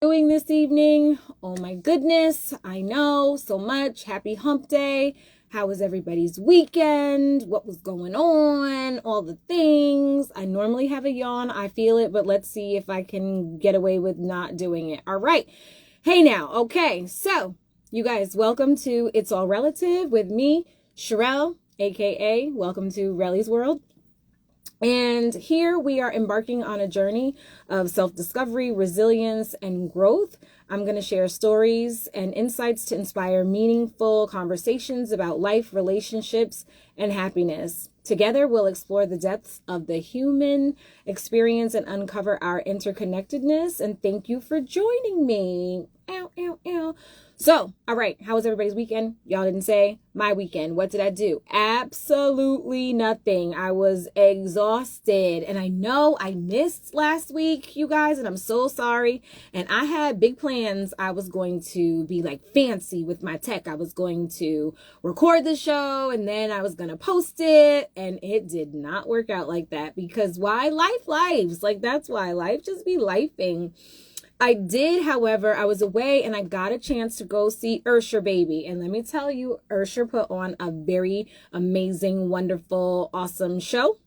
Doing this evening? Oh my goodness, I know so much. Happy hump day. How was everybody's weekend? What was going on? All the things. I normally have a yawn. I feel it, but let's see if I can get away with not doing it. All right. Hey now. Okay. So you guys, welcome to It's All Relative with me, Sherelle, aka welcome to Relly's World. And here we are embarking on a journey of self-discovery, resilience, and growth. I'm going to share stories and insights to inspire meaningful conversations about life, relationships, and happiness. Together, we'll explore the depths of the human experience and uncover our interconnectedness. And thank you for joining me. Ow, ow, ow. So, all right, how was everybody's weekend? Y'all didn't say my weekend. What did I do? Absolutely nothing. I was exhausted. And I know I missed last week, you guys, and I'm so sorry. And I had big plans. I was going to be like fancy with my tech. I was going to record the show and then I was going to post it. And it did not work out like that because why? Lives. Like that's why life just be lifing. I did, however, I was away and I got a chance to go see Usher Baby. And let me tell you, Usher put on a very amazing, wonderful, awesome show.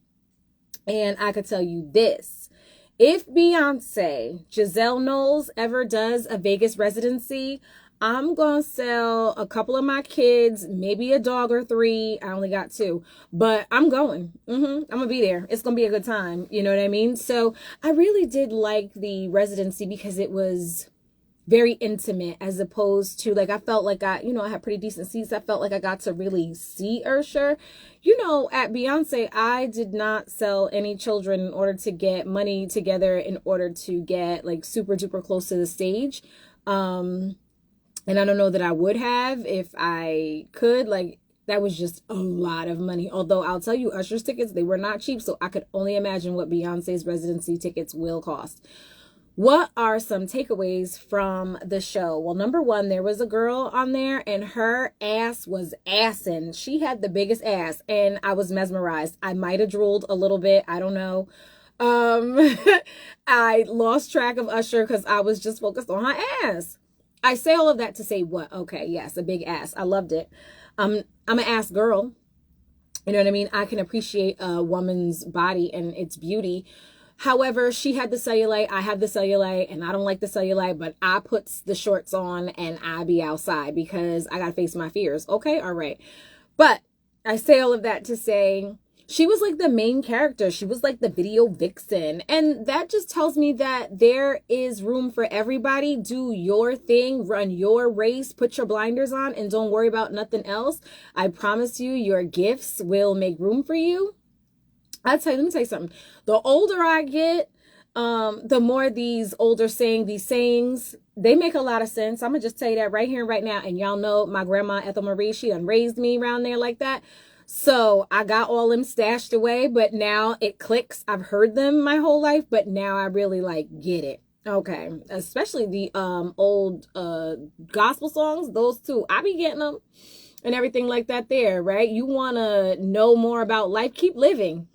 And I could tell you this. If Beyonce, Giselle Knowles, ever does a Vegas residency, I'm going to sell a couple of my kids, maybe a dog or three. I only got two, but I'm going. I'm going to be there. It's going to be a good time. You know what I mean? So I really did like the residency because it was very intimate as opposed to like, I felt like I had pretty decent seats. I felt like I got to really see Usher. At Beyonce, I did not sell any children in order to get money together in order to get like super duper close to the stage. And I don't know that I would have if I could. Like, that was just a lot of money. Although I'll tell you, Usher's tickets, they were not cheap. So I could only imagine what Beyonce's residency tickets will cost. What are some takeaways from the show? Well, number one, there was a girl on there and her ass was assin'. She had the biggest ass and I was mesmerized. I might have drooled a little bit. I don't know. I lost track of Usher because I was just focused on her ass. I say all of that to say what? Okay, yes, a big ass. I loved it. I'm an ass girl. You know what I mean? I can appreciate a woman's body and its beauty. However, she had the cellulite, I have the cellulite, and I don't like the cellulite, but I put the shorts on and I be outside because I got to face my fears. Okay, all right. But I say all of that to say she was like the main character. She was like the video vixen. And that just tells me that there is room for everybody. Do your thing, run your race, put your blinders on, and don't worry about nothing else. I promise you, your gifts will make room for you. Let me tell you something. The older I get, the more these older these sayings, they make a lot of sense. I'm going to just tell you that right here and right now. And y'all know my grandma, Ethel Marie, she done raised me around there like that. So I got all them stashed away, but now it clicks. I've heard them my whole life, but now I really get it. Okay. Especially the old gospel songs, those two. I be getting them and everything like that there, right? You want to know more about life? Keep living.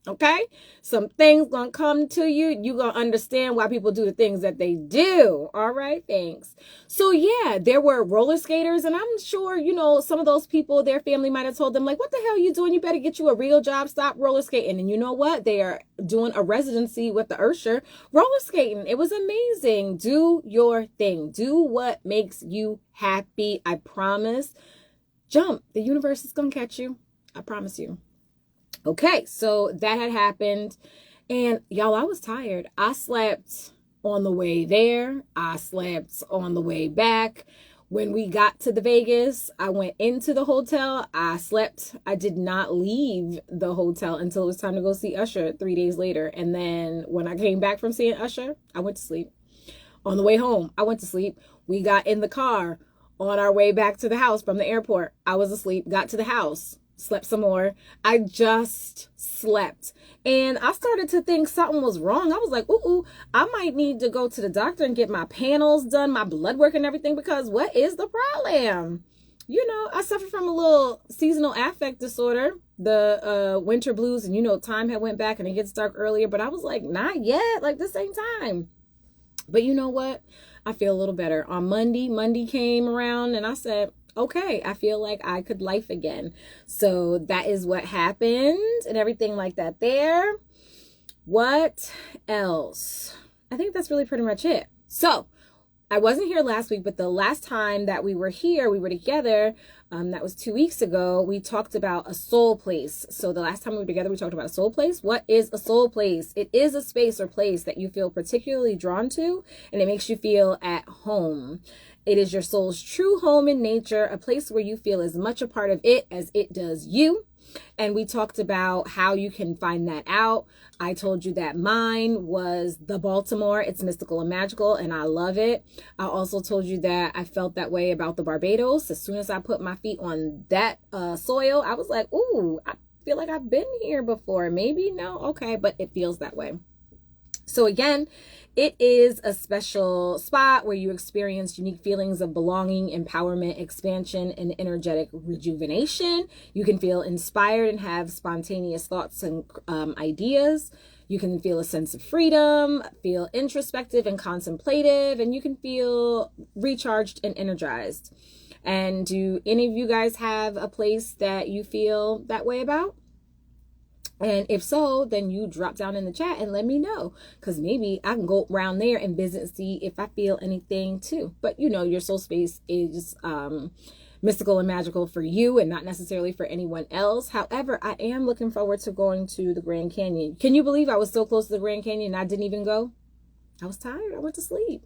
Okay? Some things gonna come to you. You gonna understand why people do the things that they do. All right? Thanks. So yeah, there were roller skaters and I'm sure, some of those people, their family might have told them like, what the hell are you doing? You better get you a real job. Stop roller skating. And you know what? They are doing a residency with the Usher roller skating. It was amazing. Do your thing. Do what makes you happy. I promise. Jump. The universe is gonna catch you. I promise you. Okay, so that had happened. And y'all, I was tired. I slept on the way there. I slept on the way back. When we got to the Vegas, I went into the hotel. I slept. I did not leave the hotel until it was time to go see Usher 3 days later. And then when I came back from seeing Usher, I went to sleep. On the way home, I went to sleep. We got in the car on our way back to the house from the airport. I was asleep, got to the house, slept some more. I just slept. And I started to think something was wrong. I was like, ooh, I might need to go to the doctor and get my panels done, my blood work and everything, because what is the problem? I suffer from a little seasonal affect disorder, the winter blues, and time had went back and it gets dark earlier, but I was like, not yet, like this ain't time. But you know what? I feel a little better. On Monday came around and I said, okay, I feel like I could life again. So that is what happened and everything like that there. What else? I think that's really pretty much it. So I wasn't here last week, but the last time that we were here, we were together. That was 2 weeks ago. We talked about a soul place. So the last time we were together, we talked about a soul place. What is a soul place? It is a space or place that you feel particularly drawn to, and it makes you feel at home. It is your soul's true home in nature, a place where you feel as much a part of it as it does you. And we talked about how you can find that out. I told you that mine was the Baltimore. It's mystical and magical, and I love it. I also told you that I felt that way about the Barbados. As soon as I put my feet on that soil, I was like, ooh, I feel like I've been here before. Maybe, no, okay, but it feels that way. So again, it is a special spot where you experience unique feelings of belonging, empowerment, expansion, and energetic rejuvenation. You can feel inspired and have spontaneous thoughts and ideas. You can feel a sense of freedom, feel introspective and contemplative, and you can feel recharged and energized. And do any of you guys have a place that you feel that way about? And if so, then you drop down in the chat and let me know, because maybe I can go around there and visit and see if I feel anything too. But you know, your soul space is mystical and magical for you and not necessarily for anyone else. However, I am looking forward to going to the Grand Canyon. Can you believe I was so close to the Grand Canyon and I didn't even go? I was tired. I went to sleep.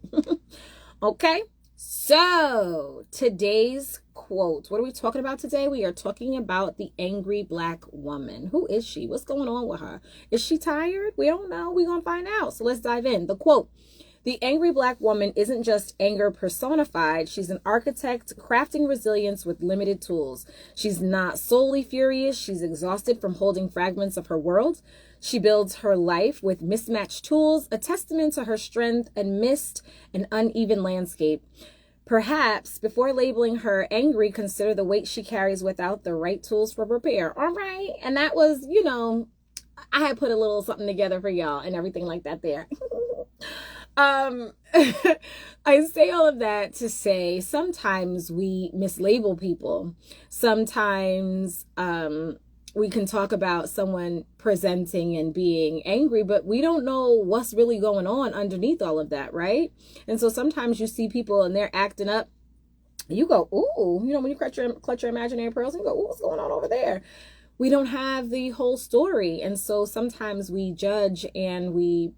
Okay. So today's quote, what are we talking about today? We are talking about the angry black woman. Who is she? What's going on with her? Is she tired? We don't know. We're going to find out. So let's dive in. The quote, the angry black woman isn't just anger personified. She's an architect crafting resilience with limited tools. She's not solely furious. She's exhausted from holding fragments of her world. She builds her life with mismatched tools, a testament to her strength amidst an uneven landscape. Perhaps before labeling her angry, consider the weight she carries without the right tools for repair. All right. And that was, you know, I had put a little something together for y'all and everything like that there. I say all of that to say sometimes we mislabel people. Sometimes, we can talk about someone presenting and being angry, but we don't know what's really going on underneath all of that, right? And so sometimes you see people and they're acting up. You go, ooh, you know, when you clutch your imaginary pearls and you go, ooh, what's going on over there? We don't have the whole story. And so sometimes we judge and we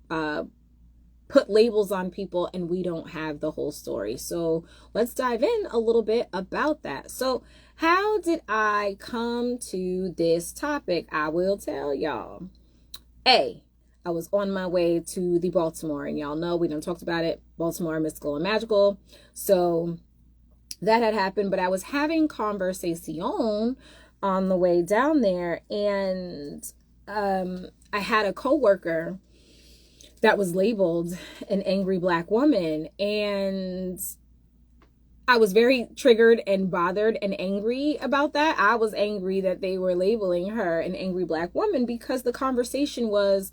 put labels on people and we don't have the whole story. So let's dive in a little bit about that. So how did I come to this topic? I will tell y'all. I was on my way to the Baltimore, and y'all know we done talked about it. Baltimore, mystical and magical. So that had happened, but I was having conversation on the way down there, and I had a coworker that was labeled an angry black woman, and I was very triggered and bothered and angry about that. I was angry that they were labeling her an angry black woman because the conversation was,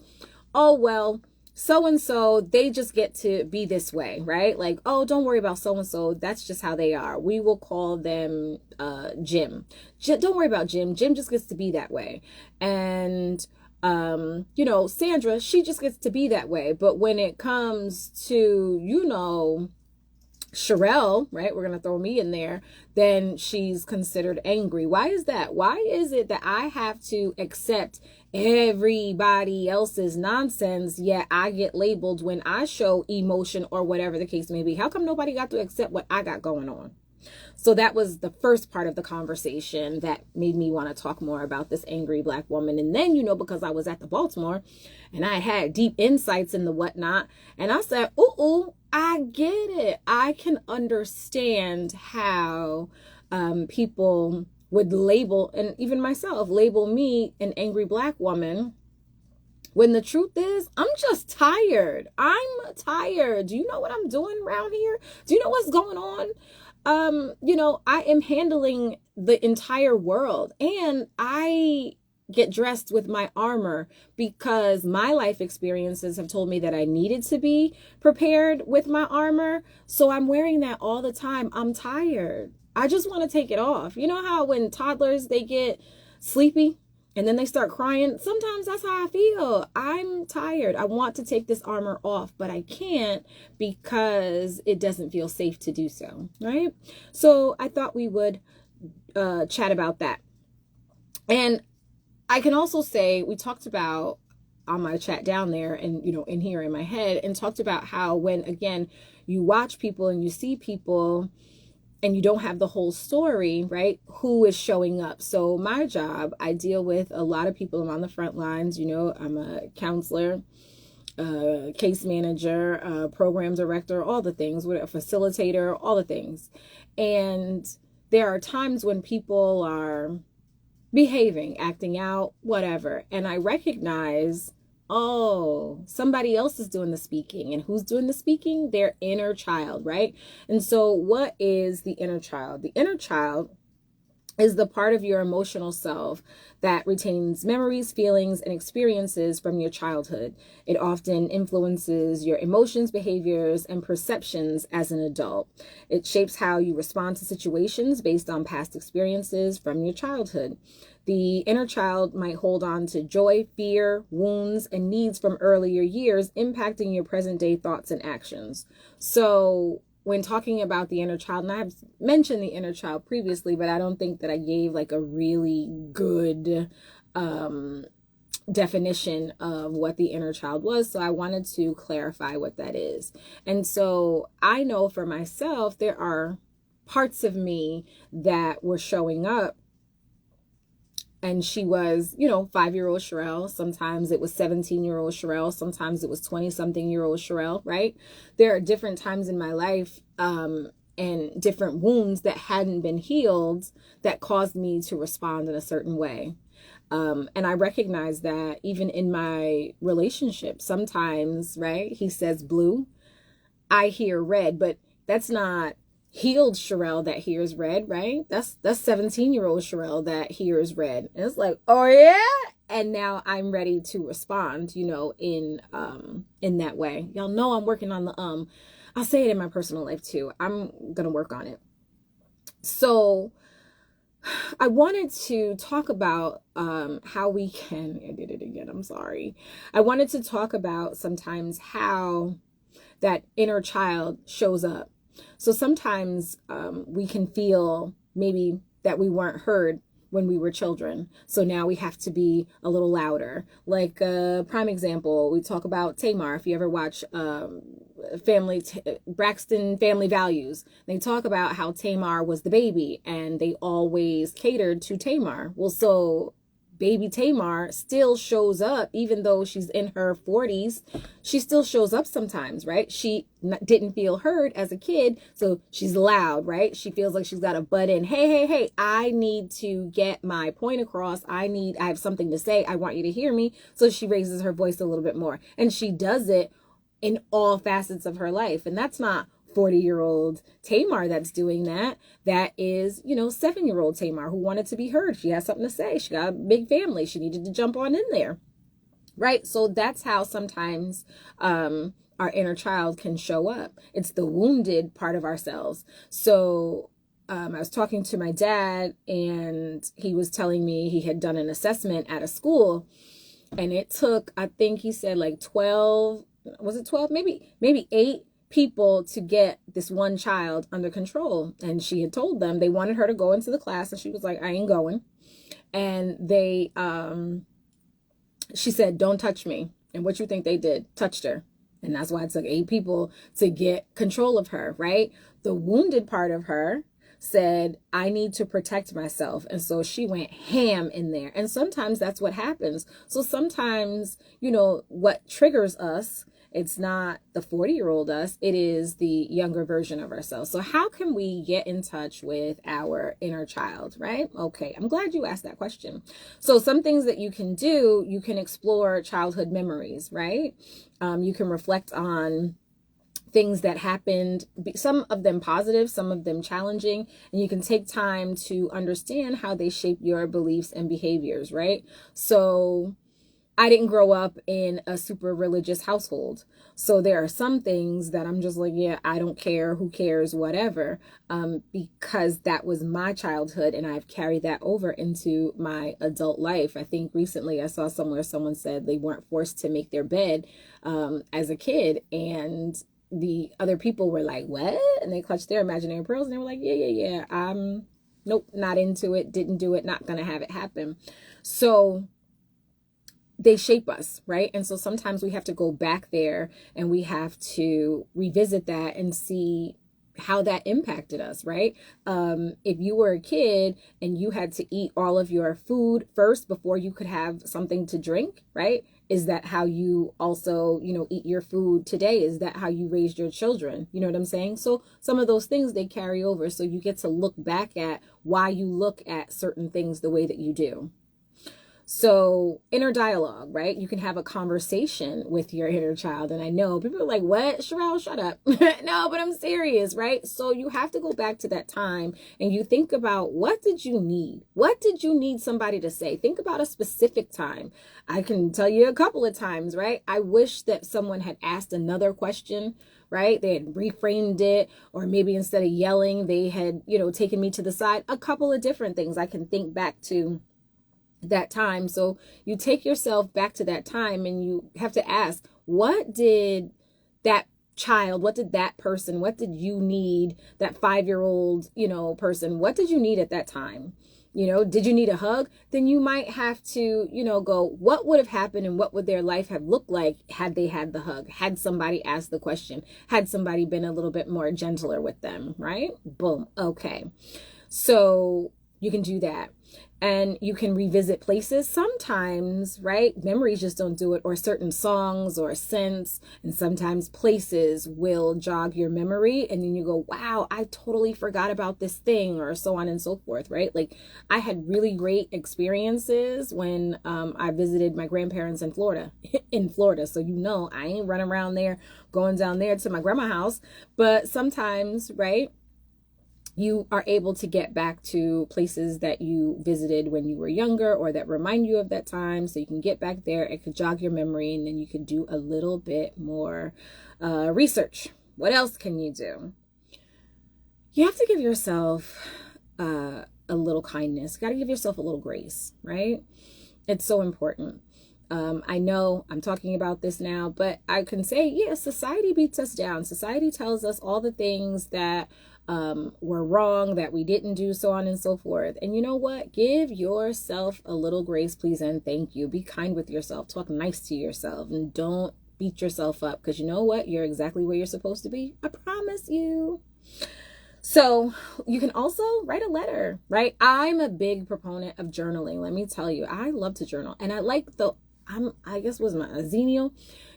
oh, well, so-and-so, they just get to be this way, right? Like, oh, don't worry about so-and-so. That's just how they are. We will call them Jim. Don't worry about Jim. Jim just gets to be that way. And you know, Sandra, she just gets to be that way. But when it comes to, you know, Sherelle, right, we're going to throw me in there, then she's considered angry. Why is that? Why is it that I have to accept everybody else's nonsense, yet I get labeled when I show emotion or whatever the case may be? How come nobody got to accept what I got going on? So that was the first part of the conversation that made me want to talk more about this angry black woman. And then, you know, because I was at the Baltimore and I had deep insights in the whatnot, and I said, ooh, I get it. I can understand how people would label, and even myself, label me an angry black woman, when the truth is, I'm just tired. I'm tired. Do you know what I'm doing around here? Do you know what's going on? You know, I am handling the entire world, and I get dressed with my armor because my life experiences have told me that I needed to be prepared with my armor. So I'm wearing that all the time. I'm tired. I just want to take it off. You know how when toddlers, they get sleepy and then they start crying? Sometimes that's how I feel. I'm tired. I want to take this armor off, but I can't because it doesn't feel safe to do so, right? So I thought we would chat about that. And I can also say, we talked about on my chat down there and, you know, in here in my head, and talked about how when, again, you watch people and you see people and you don't have the whole story, right? Who is showing up? So my job, I deal with a lot of people. I'm on the front lines. You know, I'm a counselor, case manager, program director, all the things, a facilitator, all the things. And there are times when people are behaving, acting out, whatever. And I recognize, oh, somebody else is doing the speaking. And who's doing the speaking? Their inner child, right? And so what is the inner child? The inner child is the part of your emotional self that retains memories, feelings, and experiences from your childhood. It often influences your emotions, behaviors, and perceptions as an adult. It shapes how you respond to situations based on past experiences from your childhood. The inner child might hold on to joy, fear, wounds, and needs from earlier years, impacting your present-day thoughts and actions. So when talking about the inner child, and I've mentioned the inner child previously, but I don't think that I gave like a really good definition of what the inner child was. So I wanted to clarify what that is. And so I know for myself, there are parts of me that were showing up. And she was, you know, 5-year-old Sherelle. Sometimes it was 17-year-old Sherelle. Sometimes it was 20-something-year-old Sherelle, right? There are different times in my life and different wounds that hadn't been healed that caused me to respond in a certain way. And I recognize that even in my relationship, sometimes, right? He says blue, I hear red, but that's not healed Sherelle that hears red, right? That's 17-year-old Sherelle that hears red. And it's like, oh yeah. And now I'm ready to respond, you know, in that way. Y'all know I'm working on the I'll say it in my personal life too. I'm gonna work on it. So I wanted to talk about how we can, I did it again, I'm sorry. I wanted to talk about sometimes how that inner child shows up. So sometimes we can feel maybe that we weren't heard when we were children. So now we have to be a little louder. Like prime example, we talk about Tamar. If you ever watch Braxton Family Values, they talk about how Tamar was the baby and they always catered to Tamar. Well, so baby Tamar still shows up, even though she's in her 40s. She still shows up sometimes, right? She didn't feel heard as a kid, so she's loud, right? She feels like she's got to butt in. Hey, I need to get my point across. I have something to say. I want you to hear me. So she raises her voice a little bit more, and she does it in all facets of her life. And that's not 40-year-old Tamar that's doing that. That is, you know, 7-year-old Tamar who wanted to be heard. She has something to say. She got a big family. She needed to jump on in there, right? So that's how sometimes our inner child can show up. It's the wounded part of ourselves. So I was talking to my dad, and he was telling me he had done an assessment at a school, and it took, I think he said like 12, was it 12? Maybe 8 people to get this one child under control. And she had told them they wanted her to go into the class, and she was like, I ain't going. And they she said, don't touch me. And what you think they did? Touched her. And that's why it took 8 people to get control of her, right? The wounded part of her said, I need to protect myself. And so she went ham in there. And sometimes that's what happens. So sometimes, you know, what triggers us, it's not the 40-year-old us, it is the younger version of ourselves. So how can we get in touch with our inner child, right? Okay, I'm glad you asked that question. So some things that you can do, you can explore childhood memories, right? You can reflect on things that happened, some of them positive, some of them challenging, and you can take time to understand how they shape your beliefs and behaviors, right? So I didn't grow up in a super religious household. So there are some things that I'm just like, yeah, I don't care, who cares, whatever, because that was my childhood and I've carried that over into my adult life. I think recently I saw somewhere someone said they weren't forced to make their bed as a kid, and the other people were like, what? And they clutched their imaginary pearls and they were like, yeah. Nope, not into it, didn't do it, not gonna have it happen. So they shape us, right? And so sometimes we have to go back there and we have to revisit that and see how that impacted us, right? If you were a kid and you had to eat all of your food first before you could have something to drink, right? Is that how you also, eat your food today? Is that how you raised your children? You know what I'm saying? So some of those things, they carry over. So you get to look back at why you look at certain things the way that you do. So inner dialogue, right? You can have a conversation with your inner child. And I know people are like, what? Sherelle, shut up. No, but I'm serious, right? So you have to go back to that time and you think about, what did you need? What did you need somebody to say? Think about a specific time. I can tell you a couple of times, right? I wish that someone had asked another question, right? They had reframed it, or maybe instead of yelling, they had, taken me to the side. A couple of different things I can think back to that time. So you take yourself back to that time and you have to ask, what did that child, what did that person, what did you need, that 5-year-old, person, what did you need at that time? Did you need a hug? Then you might have to, go, what would have happened and what would their life have looked like had they had the hug, had somebody asked the question, had somebody been a little bit more gentler with them, right? Boom. Okay. So you can do that. And you can revisit places sometimes, right? Memories just don't do it, or certain songs or scents. And sometimes places will jog your memory. And then you go, wow, I totally forgot about this thing, or so on and so forth, right? Like I had really great experiences when I visited my grandparents in Florida, So, I ain't running around there, going down there to my grandma's house. But sometimes, right? You are able to get back to places that you visited when you were younger or that remind you of that time. So you can get back there. It could jog your memory, and then you could do a little bit more research. What else can you do? You have to give yourself a little kindness. You got to give yourself a little grace, right? It's so important. I know I'm talking about this now, but I can say, yeah, society beats us down. Society tells us all the things that were wrong, that we didn't do, so on and so forth. And you know what? Give yourself a little grace, please, and thank you. Be kind with yourself. Talk nice to yourself, and don't beat yourself up, because you know what? You're exactly where you're supposed to be. I promise you. So you can also write a letter, right? I'm a big proponent of journaling. Let me tell you, I love to journal, and I like I guess was my Zenio,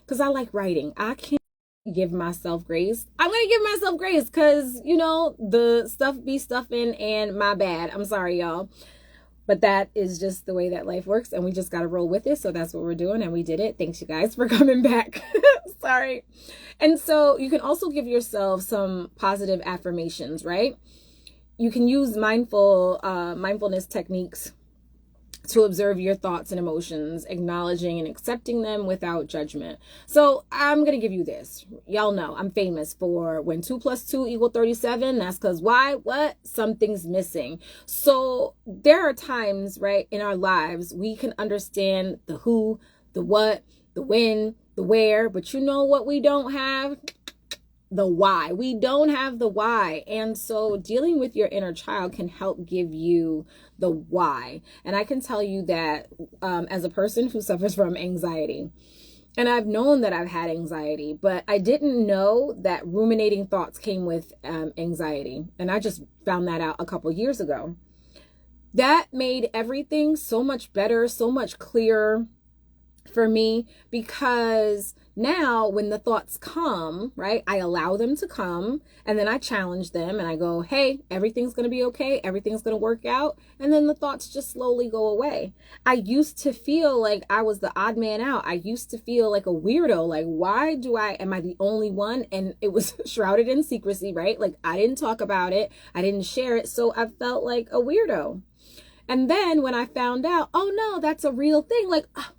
because I like writing. I can't give myself grace. I'm gonna give myself grace because the stuff be stuffing, and my bad. I'm sorry, y'all, but that is just the way that life works, and we just gotta roll with it. So that's what we're doing, and we did it. Thanks, you guys, for coming back. Sorry. And so you can also give yourself some positive affirmations, right? You can use mindfulness techniques to observe your thoughts and emotions, acknowledging and accepting them without judgment. So I'm going to give you this. Y'all know I'm famous for when 2 + 2 = 37. That's because why? What? Something's missing. So there are times, right, in our lives, we can understand the who, the what, the when, the where, but you know what we don't have? The why. We don't have the why. And so dealing with your inner child can help give you the why. And I can tell you that as a person who suffers from anxiety, and I've known that I've had anxiety, but I didn't know that ruminating thoughts came with anxiety. And I just found that out a couple years ago. That made everything so much better, so much clearer for me, because Now, when the thoughts come, right, I allow them to come, and then I challenge them and I go, hey, everything's going to be okay. Everything's going to work out. And then the thoughts just slowly go away. I used to feel like I was the odd man out. I used to feel like a weirdo. Like, am I the only one? And it was shrouded in secrecy, right? Like, I didn't talk about it. I didn't share it. So I felt like a weirdo. And then when I found out, oh no, that's a real thing. Like, oh,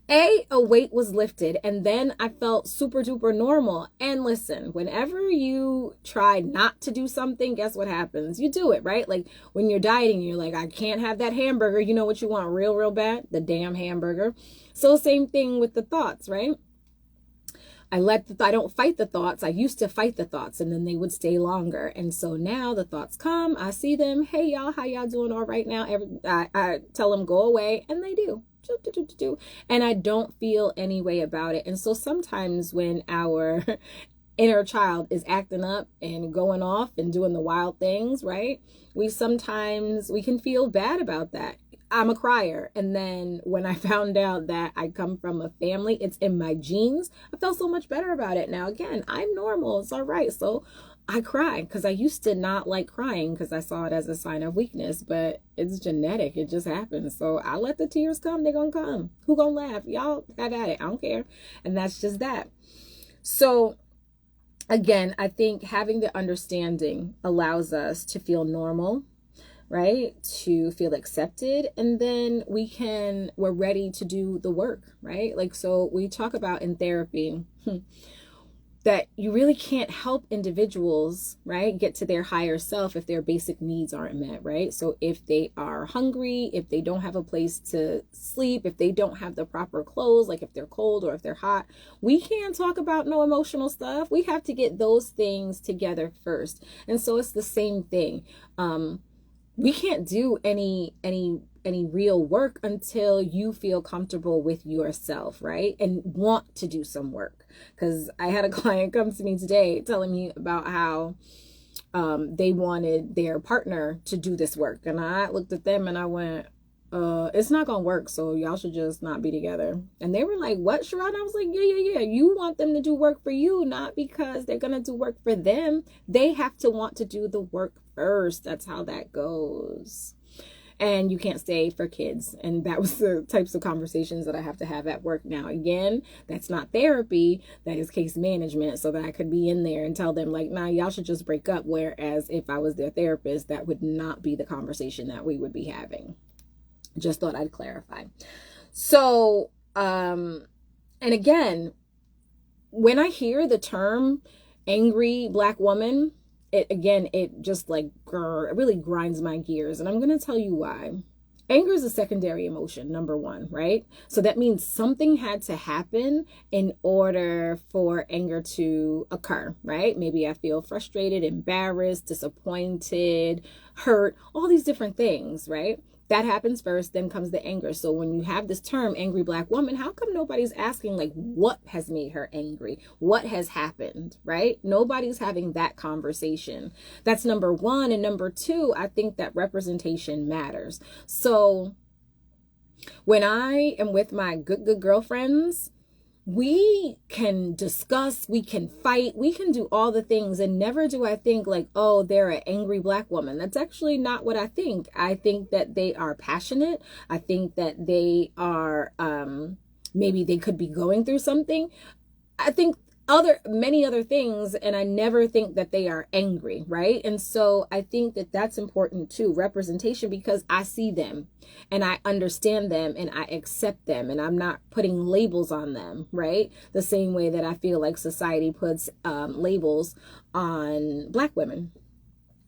a weight was lifted, and then I felt super duper normal. And listen, whenever you try not to do something, guess what happens? You do it, right? Like when you're dieting, you're like, I can't have that hamburger. You know what you want real bad? The damn hamburger. So same thing with the thoughts, right? I don't fight the thoughts. I used to fight the thoughts, and then they would stay longer. And so now the thoughts come, I see them. Hey y'all, how y'all doing all right now? I tell them go away, and they do. And I don't feel any way about it. And so sometimes when our inner child is acting up and going off and doing the wild things, right? We can feel bad about that. I'm a crier. And then when I found out that I come from a family, it's in my genes, I felt so much better about it. Now, again, I'm normal. It's all right. So I cry because I used to not like crying because I saw it as a sign of weakness, but it's genetic. It just happens. So I let the tears come. They're going to come. Who going to laugh? Y'all have at it. I don't care. And that's just that. So again, I think having the understanding allows us to feel normal, right? To feel accepted. And then we're ready to do the work, right? Like, so we talk about in therapy, that you really can't help individuals, right, get to their higher self if their basic needs aren't met, right? So if they are hungry, if they don't have a place to sleep, if they don't have the proper clothes, like if they're cold or if they're hot, we can't talk about no emotional stuff. We have to get those things together first. And so it's the same thing. We can't do any real work until you feel comfortable with yourself, right? And want to do some work. Because I had a client come to me today telling me about how they wanted their partner to do this work. And I looked at them and I went, it's not gonna work, so y'all should just not be together. And they were like, what, Sharon? I was like, yeah. You want them to do work for you, not because they're gonna do work for them. They have to want to do the work first. That's how that goes. And you can't stay for kids. And that was the types of conversations that I have to have at work now. Again, that's not therapy. That is case management, so that I could be in there and tell them like, nah, y'all should just break up. Whereas if I was their therapist, that would not be the conversation that we would be having. Just thought I'd clarify. So, and again, when I hear the term angry Black woman, it just like it really grinds my gears. And I'm going to tell you why. Anger is a secondary emotion, number one, right? So that means something had to happen in order for anger to occur, right? Maybe I feel frustrated, embarrassed, disappointed, hurt, all these different things, right? That happens first, then comes the anger. So when you have this term, angry Black woman, how come nobody's asking like what has made her angry? What has happened, right? Nobody's having that conversation. That's number one. And number two, I think that representation matters. So when I am with my good girlfriends, we can discuss, we can fight, we can do all the things, and never do I think like, oh, they're an angry Black woman. That's actually not what I think. I think that they are passionate. I think that they are, maybe they could be going through something. I think many other things, and I never think that they are angry, right? And so I think that that's important too, representation, because I see them and I understand them and I accept them, and I'm not putting labels on them, right? The same way that I feel like society puts labels on Black women,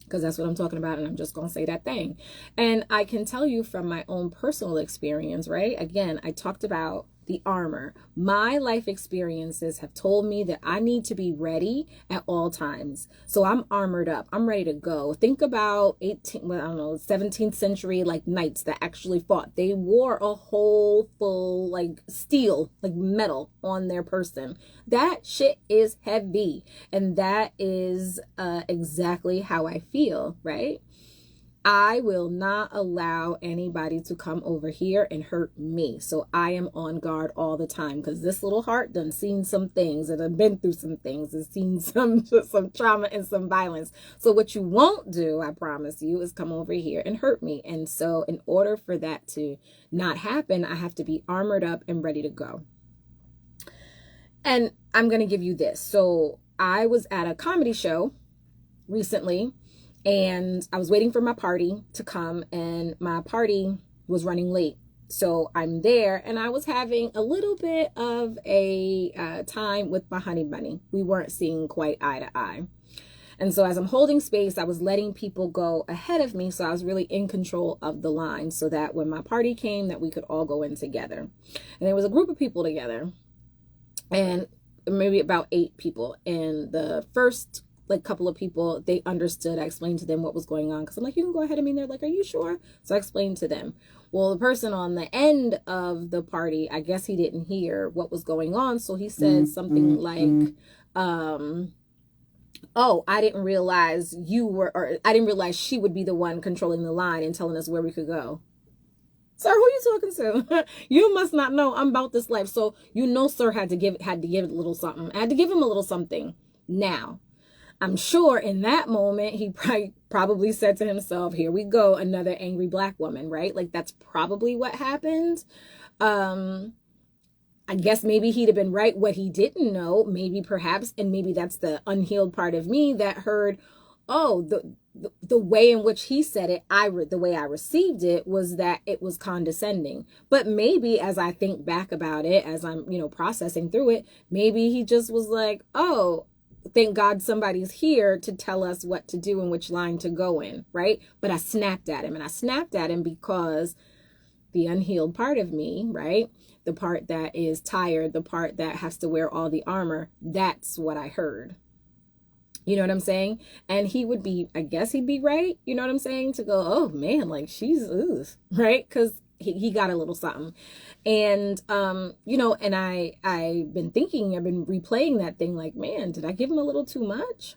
because that's what I'm talking about, and I'm just going to say that thing. And I can tell you from my own personal experience, right? Again, I talked about the armor. My life experiences have told me that I need to be ready at all times. So I'm armored up. I'm ready to go. Think about 17th century like knights that actually fought. They wore a whole full like steel, like metal on their person. That shit is heavy. And that is exactly how I feel, right? I will not allow anybody to come over here and hurt me. So I am on guard all the time, because this little heart done seen some things and have been through some things and seen some trauma and some violence. So what you won't do, I promise you, is come over here and hurt me. And so in order for that to not happen, I have to be armored up and ready to go. And I'm going to give you this. So I was at a comedy show recently, and I was waiting for my party to come, and my party was running late. So I'm there, and I was having a little bit of a time with my honey bunny. We weren't seeing quite eye to eye. And so as I'm holding space, I was letting people go ahead of me. So I was really in control of the line, so that when my party came, that we could all go in together. And there was a group of people together, and maybe about 8 people. And the first couple of people, they understood. I explained to them what was going on, because I'm like, you can go ahead of me. And they're like, are you sure? So I explained to them. Well, the person on the end of the party, I guess he didn't hear what was going on. So he said something like, oh, I didn't realize I didn't realize she would be the one controlling the line and telling us where we could go. Sir, who are you talking to? You must not know I'm about this life. So, sir had to give it a little something. I had to give him a little something. Now, I'm sure in that moment, he probably said to himself, here we go, another angry black woman, right? Like, that's probably what happened. I guess maybe he'd have been right. What he didn't know, maybe perhaps, and maybe that's the unhealed part of me that heard, oh, the way in which he said it, the way I received it was that it was condescending. But maybe as I think back about it, as I'm, processing through it, maybe he just was like, oh, thank God somebody's here to tell us what to do and which line to go in, right? But I snapped at him, and I snapped at him because the unhealed part of me, right? The part that is tired, the part that has to wear all the armor, that's what I heard. You know what I'm saying? And I guess he'd be right. You know what I'm saying? To go, oh man, like she's, right? Because he got a little something. And, and I've been replaying that thing like, man, did I give him a little too much?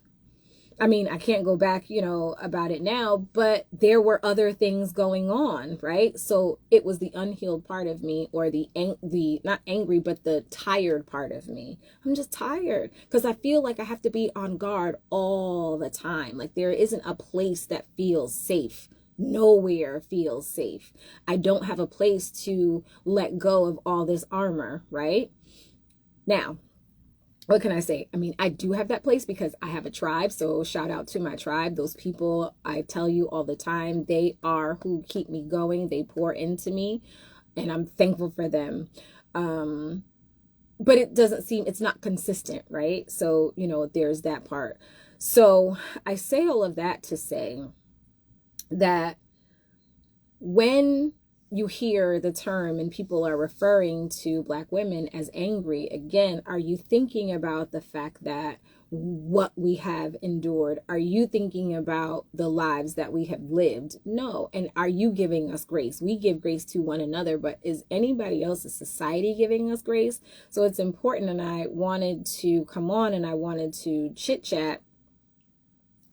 I mean, I can't go back, about it now, but there were other things going on, right? So it was the unhealed part of me, or the not angry, but the tired part of me. I'm just tired because I feel like I have to be on guard all the time. Like there isn't a place that feels safe. Nowhere feels safe. I don't have a place to let go of all this armor, right? Now, what can I say? I mean, I do have that place because I have a tribe. So shout out to my tribe. Those people, I tell you all the time, they are who keep me going. They pour into me, and I'm thankful for them. But it's not consistent, right? So, there's that part. So I say all of that to say that when you hear the term and people are referring to Black women as angry, again, are you thinking about the fact that what we have endured? Are you thinking about the lives that we have lived? No. And are you giving us grace? We give grace to one another, but is anybody else in society giving us grace? So it's important, and I wanted to come on and I wanted to chit chat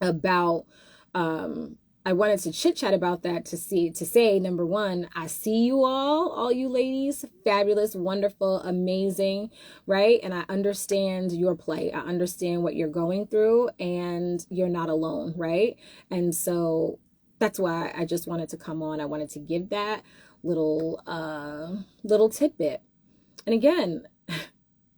about that to say, number one, I see you all you ladies, fabulous, wonderful, amazing, right? And I understand your plight. I understand what you're going through, and you're not alone, right? And so that's why I just wanted to come on. I wanted to give that little tidbit. And again,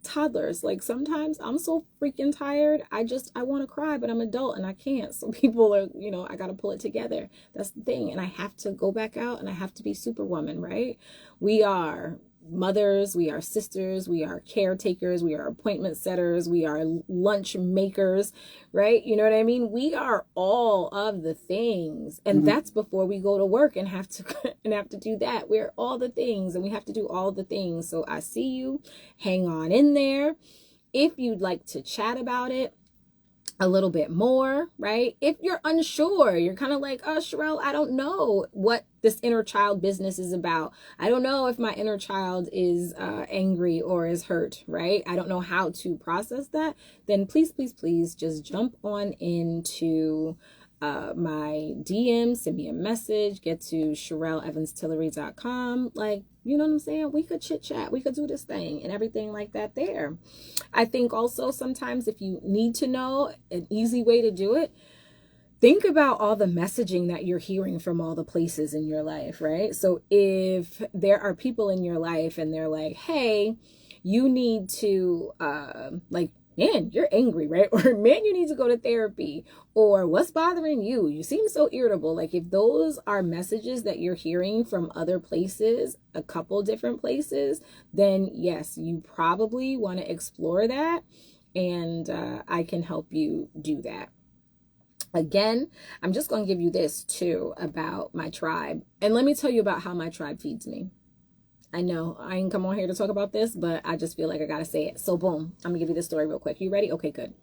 toddlers, like sometimes I'm so freaking tired. I want to cry, but I'm adult and I can't. So people are, I got to pull it together. That's the thing. And I have to go back out and I have to be superwoman, right? We are mothers, we are sisters, we are caretakers, we are appointment setters, we are lunch makers, right? You know what I mean? We are all of the things. And that's before we go to work and have to do that. We're all the things, and we have to do all the things. So I see you. Hang on in there. If you'd like to chat about it a little bit more, right? If you're unsure, you're kind of like, oh, Sherelle, I don't know what this inner child business is about. I don't know if my inner child is angry or is hurt, right? I don't know how to process that. Then please, please, please just jump on into my DM, send me a message, get to SherelleEvansTillery.com. Like, you know what I'm saying? We could chit chat, we could do this thing and everything like that there. I think also sometimes if you need to know an easy way to do it, think about all the messaging that you're hearing from all the places in your life, right? So if there are people in your life and they're like, hey, you need to, like, man, you're angry, right? Or man, you need to go to therapy, or what's bothering you? You seem so irritable. Like if those are messages that you're hearing from other places, a couple different places, then yes, you probably want to explore that. And I can help you do that. Again, I'm just going to give you this too about my tribe. And let me tell you about how my tribe feeds me. I know I ain't come on here to talk about this, but I just feel like I got to say it. So boom, I'm gonna give you this story real quick. You ready? Okay, good.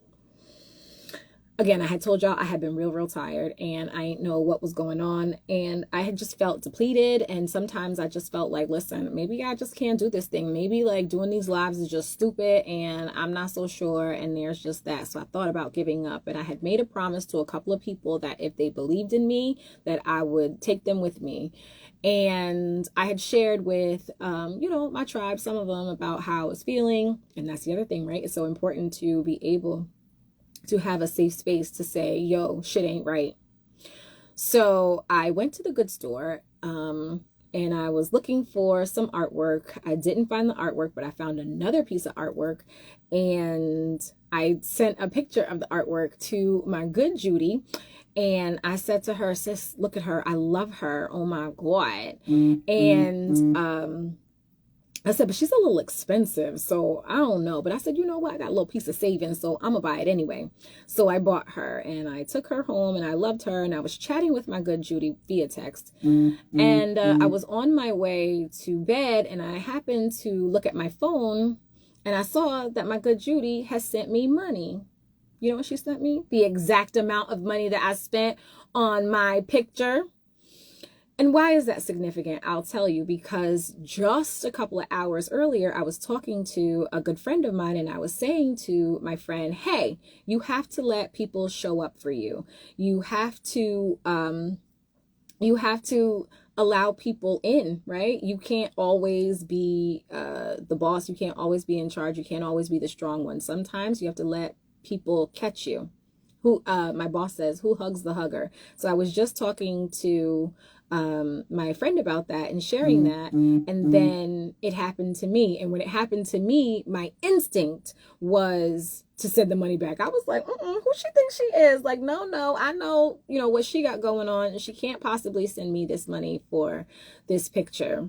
Again, I had told y'all I had been real tired and I didn't know what was going on. And I had just felt depleted. And sometimes I just felt like, listen, maybe I just can't do this thing. Maybe like doing these lives is just stupid and I'm not so sure. And there's just that. So I thought about giving up. And I had made a promise to a couple of people that if they believed in me, that I would take them with me. And I had shared with, my tribe, some of them about how I was feeling. And that's the other thing, right? It's so important to be able to have a safe space to say, yo, shit ain't right. So I went to the good store and I was looking for some artwork. I didn't find the artwork, but I found another piece of artwork. And I sent a picture of the artwork to my good Judy. And I said to her, sis, look at her. I love her. Oh my God. And I said, but she's a little expensive, so I don't know. But I said, you know what? I got a little piece of savings, so I'm going to buy it anyway. So I bought her and I took her home and I loved her. And I was chatting with my good Judy via text. And I was on my way to bed and I happened to look at my phone and I saw that my good Judy has sent me money. You know what she sent me? The exact amount of money that I spent on my picture. And why is that significant? I'll tell you, because just a couple of hours earlier, I was talking to a good friend of mine and I was saying to my friend, hey, you have to let people show up for you. You have to allow people in, right? You can't always be the boss. You can't always be in charge. You can't always be the strong one. Sometimes you have to let people catch you. Who my boss says, who hugs the hugger? So I was just talking to my friend about that and sharing that. And then it happened to me. And when it happened to me, my instinct was to send the money back. I was like, who she thinks she is? Like, no, I know, what she got going on. And she can't possibly send me this money for this picture.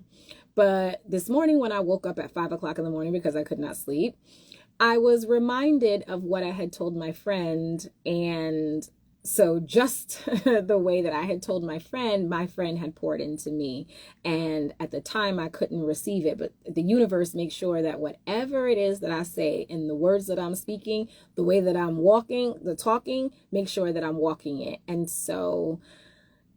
But this morning when I woke up at 5 o'clock in the morning because I could not sleep, I was reminded of what I had told my friend. And so just the way that I had told my friend had poured into me. And at the time I couldn't receive it, but the universe makes sure that whatever it is that I say and the words that I'm speaking, the way that I'm talking, make sure that I'm walking it. And so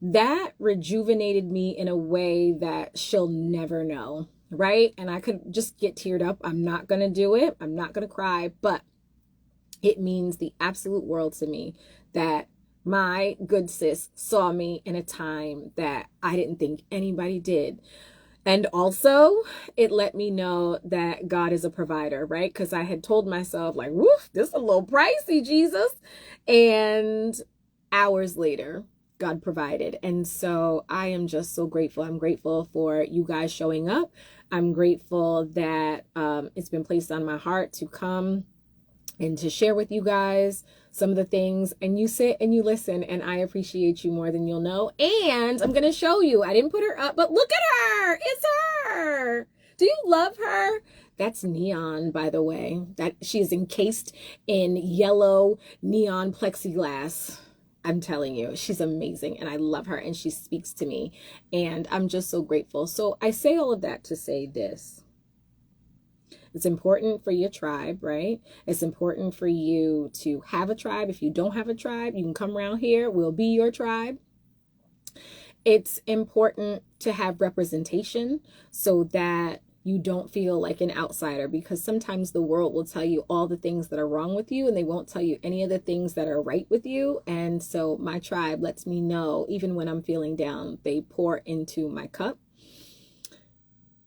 that rejuvenated me in a way that she'll never know. Right? And I could just get teared up. I'm not going to do it. I'm not going to cry, but it means the absolute world to me that my good sis saw me in a time that I didn't think anybody did. And also it let me know that God is a provider, right? Because I had told myself like, woof, this is a little pricey, Jesus. And hours later, God provided. And so I am just so grateful. I'm grateful for you guys showing up. I'm grateful that it's been placed on my heart to come and to share with you guys some of the things, and you sit and you listen, and I appreciate you more than you'll know. And I'm going to show you. I didn't put her up, but look at her. It's her. Do you love her? That's neon, by the way. That she is encased in yellow neon plexiglass. I'm telling you, she's amazing and I love her and she speaks to me and I'm just so grateful. So I say all of that to say this. It's important for your tribe, right? It's important for you to have a tribe. If you don't have a tribe, you can come around here. We'll be your tribe. It's important to have representation so that you don't feel like an outsider, because sometimes the world will tell you all the things that are wrong with you and they won't tell you any of the things that are right with you. And so my tribe lets me know, even when I'm feeling down, they pour into my cup.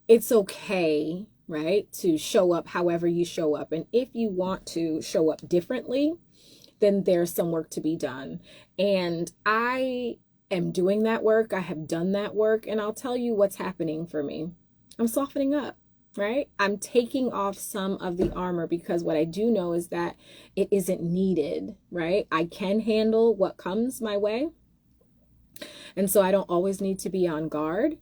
It's okay, right, to show up however you show up. And if you want to show up differently, then there's some work to be done. And I am doing that work. I have done that work. And I'll tell you what's happening for me. I'm softening up, right? I'm taking off some of the armor, because what I do know is that it isn't needed, right? I can handle what comes my way. And so I don't always need to be on guard.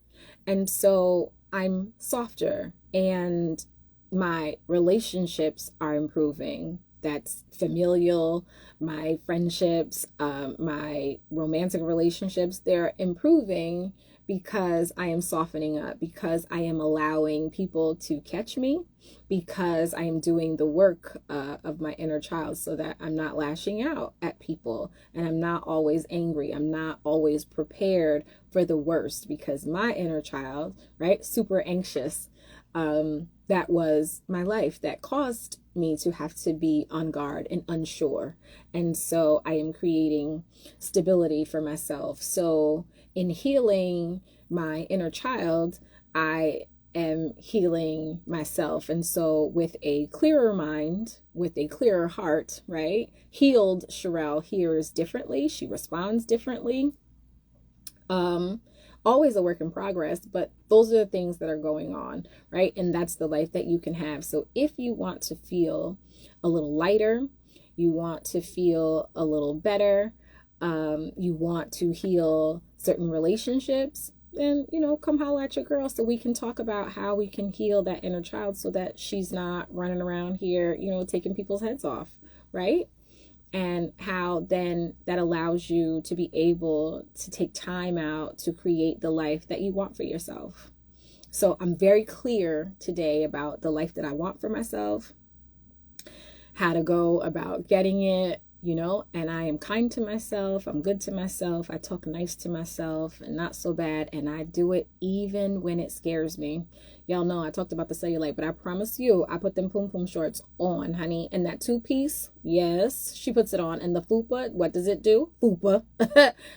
And so I'm softer, and my relationships are improving. That's familial, my friendships, my romantic relationships, they're improving because I am softening up, because I am allowing people to catch me, because I am doing the work of my inner child, so that I'm not lashing out at people, and I'm not always angry. I'm not always prepared for the worst, because my inner child, right, super anxious, that was my life, that caused me to have to be on guard and unsure. And so I am creating stability for myself. So in healing my inner child, I am healing myself. And so with a clearer mind, with a clearer heart, right? Healed Sherelle hears differently. She responds differently. Always a work in progress, but those are the things that are going on, right? And that's the life that you can have. So if you want to feel a little lighter, you want to feel a little better, you want to heal certain relationships, then, come holler at your girl, so we can talk about how we can heal that inner child, so that she's not running around here, taking people's heads off, right? And how then that allows you to be able to take time out to create the life that you want for yourself. So I'm very clear today about the life that I want for myself, how to go about getting it, and I am kind to myself. I'm good to myself. I talk nice to myself, and not so bad. And I do it even when it scares me. Y'all know I talked about the cellulite, but I promise you, I put them Pum Pum shorts on, honey. And that 2-piece, yes, she puts it on. And the fupa, what does it do? Fupa.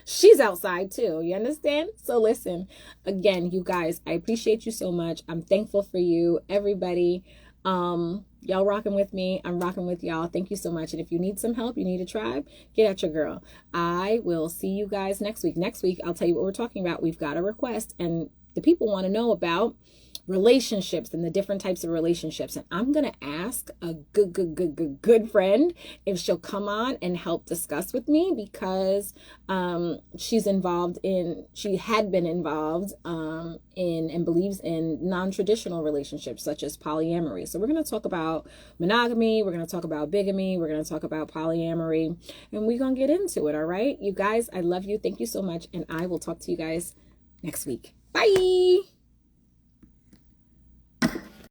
She's outside too. You understand? So listen, again, you guys, I appreciate you so much. I'm thankful for you, everybody. Y'all rocking with me. I'm rocking with y'all. Thank you so much. And if you need some help, you need a tribe, get at your girl. I will see you guys next week. Next week, I'll tell you what we're talking about. We've got a request, and the people want to know about relationships and the different types of relationships. And I'm going to ask a good friend if she'll come on and help discuss with me, because she had been involved in and believes in non-traditional relationships such as polyamory. So we're going to talk about monogamy, we're going to talk about bigamy, we're going to talk about polyamory, and we're going to get into it. All right, you guys, I love you. Thank you so much, and I will talk to you guys next week. Bye.